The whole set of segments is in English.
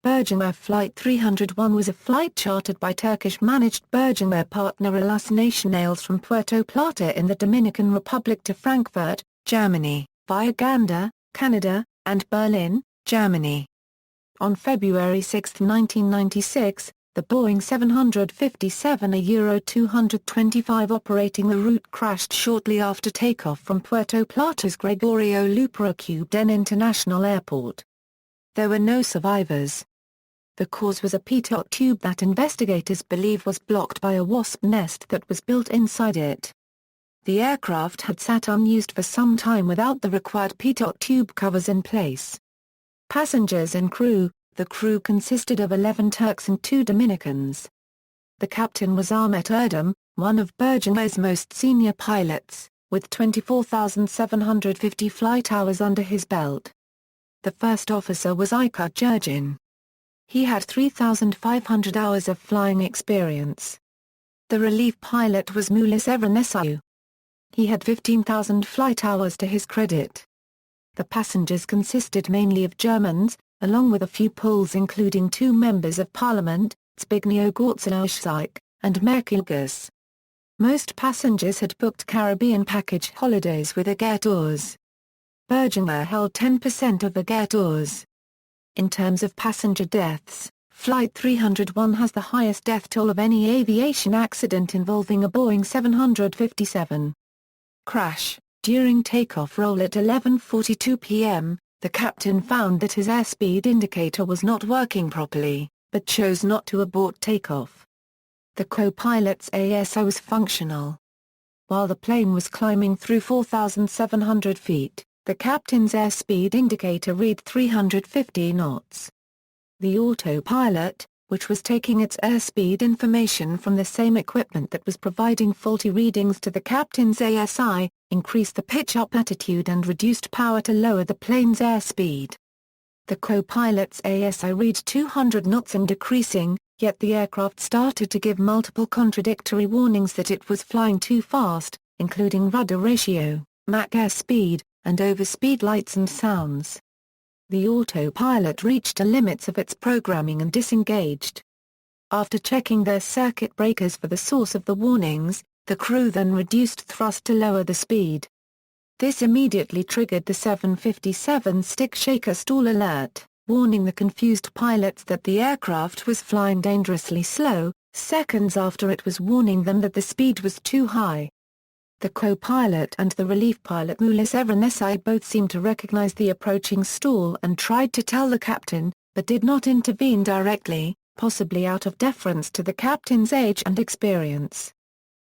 Birgenair Flight 301 was a flight chartered by Turkish-managed Birgenair partner Alas Nacionales from Puerto Plata in the Dominican Republic to Frankfurt, Germany, via Gander, Canada, and Berlin, Germany. On February 6, 1996, the Boeing 757 225 operating the route crashed shortly after takeoff from Puerto Plata's Gregorio Luperón International Airport. There were no survivors. The cause was a pitot tube that investigators believe was blocked by a wasp nest that was built inside it. The aircraft had sat unused for some time without the required pitot tube covers in place. Passengers and crew. The crew consisted of 11 Turks and 2 Dominicans. The captain was Ahmet Erdem, one of Birgenair's most senior pilots, with 24,750 flight hours under his belt. The first officer was Aykut Jurgen. He had 3,500 hours of flying experience. The relief pilot was Mulis Evrenescu. He had 15,000 flight hours to his credit. The passengers consisted mainly of Germans, along with a few Poles including 2 members of parliament, Zbigniew Gorczynowski, and Merkulgas. Most passengers had booked Caribbean package holidays with Air Tours. Birgenair held 10% of Air Tours. In terms of passenger deaths, Flight 301 has the highest death toll of any aviation accident involving a Boeing 757. Crash. During takeoff roll at 11:42 p.m., the captain found that his airspeed indicator was not working properly, but chose not to abort takeoff. The co-pilot's ASI was functional. While the plane was climbing through 4,700 feet, the captain's airspeed indicator read 350 knots. The autopilot, which was taking its airspeed information from the same equipment that was providing faulty readings to the captain's ASI, increased the pitch-up attitude and reduced power to lower the plane's airspeed. The co-pilot's ASI read 200 knots and decreasing, yet the aircraft started to give multiple contradictory warnings that it was flying too fast, including rudder ratio, Mach airspeed, and overspeed lights and sounds. The autopilot reached the limits of its programming and disengaged. After checking their circuit breakers for the source of the warnings, the crew then reduced thrust to lower the speed. This immediately triggered the 757 stick shaker stall alert, warning the confused pilots that the aircraft was flying dangerously slow, seconds after it was warning them that the speed was too high. The co-pilot and the relief pilot Mulis Evrenescu both seemed to recognize the approaching stall and tried to tell the captain, but did not intervene directly, possibly out of deference to the captain's age and experience.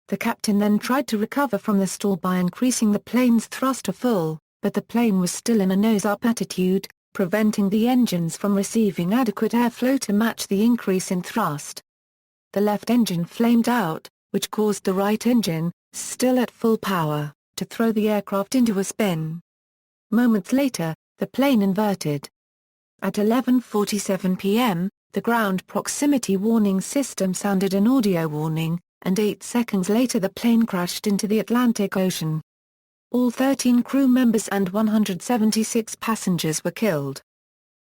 The captain then tried to recover from the stall by increasing the plane's thrust to full, but the plane was still in a nose-up attitude, preventing the engines from receiving adequate airflow to match the increase in thrust. The left engine flamed out, which caused the right engine, still at full power, to throw the aircraft into a spin. Moments later, the plane inverted. At 11:47 p.m., the ground proximity warning system sounded an audio warning, and 8 seconds later the plane crashed into the Atlantic Ocean. All 13 crew members and 176 passengers were killed.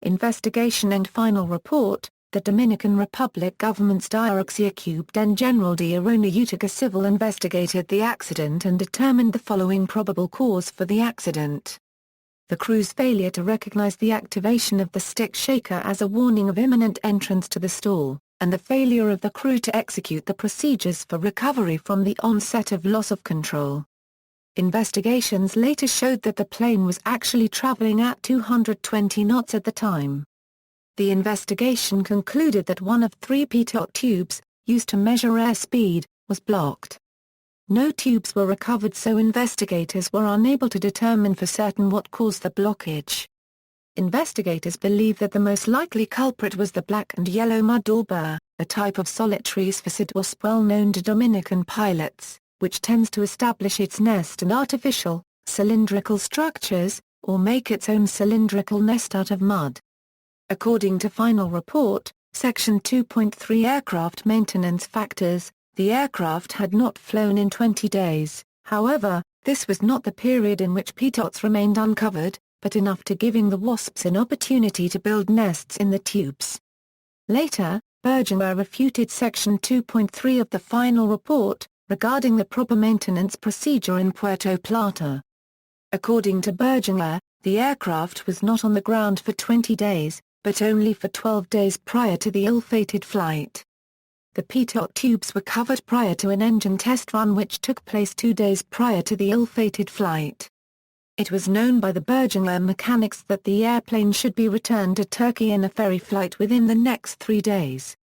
Investigation and final report. The Dominican Republic government's Dirección General de Aeronáutica Civil investigated the accident and determined the following probable cause for the accident. The crew's failure to recognize the activation of the stick shaker as a warning of imminent entrance to the stall, and the failure of the crew to execute the procedures for recovery from the onset of loss of control. Investigations later showed that the plane was actually traveling at 220 knots at the time. The investigation concluded that one of 3 pitot tubes, used to measure airspeed, was blocked. No tubes were recovered, so investigators were unable to determine for certain what caused the blockage. Investigators believe that the most likely culprit was the black and yellow mud dauber, a type of solitary sphered wasp well known to Dominican pilots, which tends to establish its nest in artificial, cylindrical structures, or make its own cylindrical nest out of mud. According to final report, Section 2.3 Aircraft Maintenance Factors, the aircraft had not flown in 20 days, however, this was not the period in which pitots remained uncovered, but enough to giving the wasps an opportunity to build nests in the tubes. Later, Birgenair refuted Section 2.3 of the final report, regarding the proper maintenance procedure in Puerto Plata. According to Birgenair, the aircraft was not on the ground for 20 days, but only for 12 days prior to the ill-fated flight. The pitot tubes were covered prior to an engine test run which took place 2 days prior to the ill-fated flight. It was known by the Birgenair mechanics that the airplane should be returned to Turkey in a ferry flight within the next 3 days.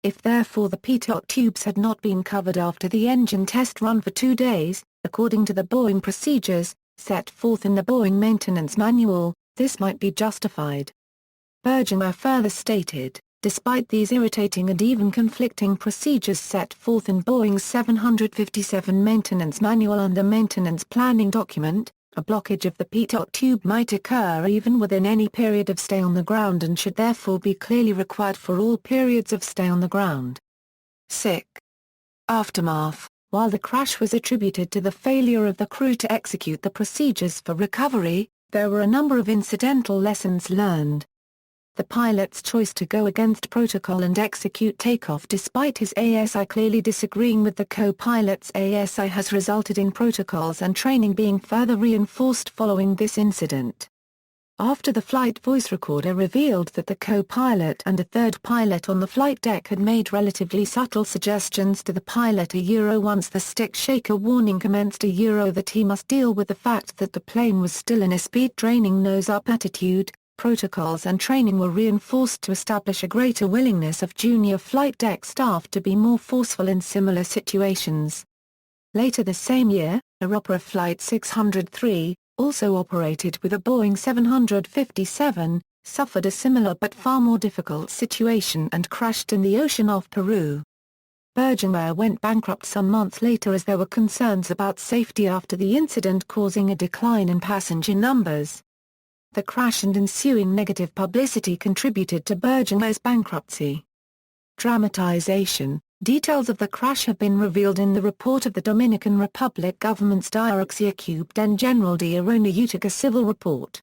If therefore the pitot tubes had not been covered after the engine test run for 2 days, according to the Boeing procedures, set forth in the Boeing maintenance manual, this might be justified. Birgenair further stated, despite these irritating and even conflicting procedures set forth in Boeing's 757 maintenance manual and the maintenance planning document, a blockage of the pitot tube might occur even within any period of stay on the ground and should therefore be clearly required for all periods of stay on the ground. Sic Aftermath. While the crash was attributed to the failure of the crew to execute the procedures for recovery, there were a number of incidental lessons learned. The pilot's choice to go against protocol and execute takeoff despite his ASI clearly disagreeing with the co-pilot's ASI has resulted in protocols and training being further reinforced following this incident. After the flight voice recorder revealed that the co-pilot and a third pilot on the flight deck had made relatively subtle suggestions to the pilot once the stick shaker warning commenced that he must deal with the fact that the plane was still in a speed-draining nose-up attitude. Protocols and training were reinforced to establish a greater willingness of junior flight deck staff to be more forceful in similar situations. Later the same year, Alas Flight 603, also operated with a Boeing 757, suffered a similar but far more difficult situation and crashed in the ocean off Peru. Birgenair went bankrupt some months later as there were concerns about safety after the incident causing a decline in passenger numbers. The crash and ensuing negative publicity contributed to Birgenair's bankruptcy. Dramatization. Details of the crash have been revealed in the report of the Dominican Republic government's Dirección General de Aeronáutica Civil report.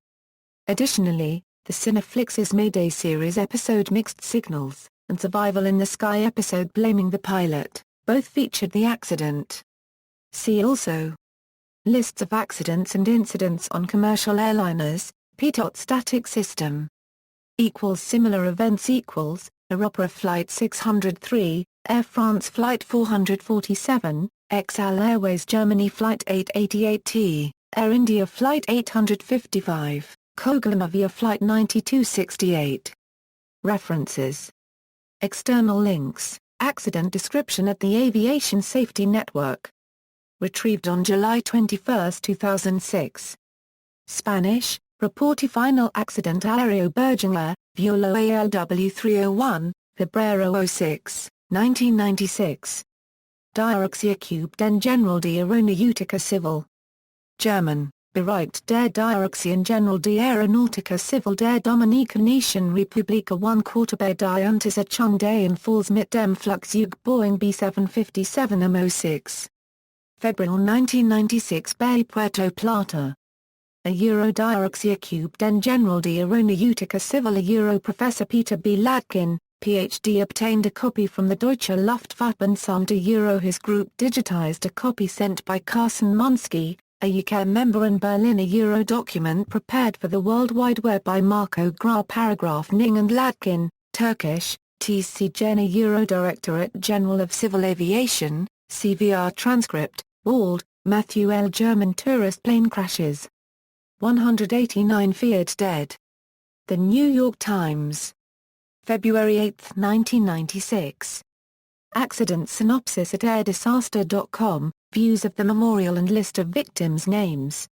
Additionally, the Cineflix's Mayday series episode Mixed Signals, and Survival in the Sky episode Blaming the Pilot, both featured the accident. See also: Lists of accidents and incidents on commercial airliners, pitot static system. Similar events Alas Flight 603, Air France Flight 447, XL Airways Germany Flight 888T, Air India Flight 855, Kogalomavia Flight 9268. References. External links, accident description at the Aviation Safety Network. Retrieved on July 21, 2006. Spanish, Reporte Final Accident Aéreo Birgenair, Vuelo ALW 301, Febrero 06, 1996. Dirección General de Aeronáutica Civil. German, Bericht der Dirección General de Aeronáutica Civil der Dominikanischen Republik 1 Quartier die Untersetzung des Falls mit dem Flugzeug Boeing B757 M06. February 1996 Bay Puerto Plata. Dirección General de Aeronáutica Civil Professor Peter B. Ladkin, Ph.D. obtained a copy from the Deutsche Luftfahrtbundesamt his group digitized a copy sent by Carsten Munsky, a UK member in Berlin document prepared for the World Wide Web by Marco Gra Paragraph Ning and Ladkin, Turkish, T.C. Gen Directorate General of Civil Aviation, CVR transcript, Wald, Matthew L. German tourist plane crashes. 189 feared dead. The New York Times. February 8, 1996. Accident synopsis at airdisaster.com, views of the memorial and list of victims' names.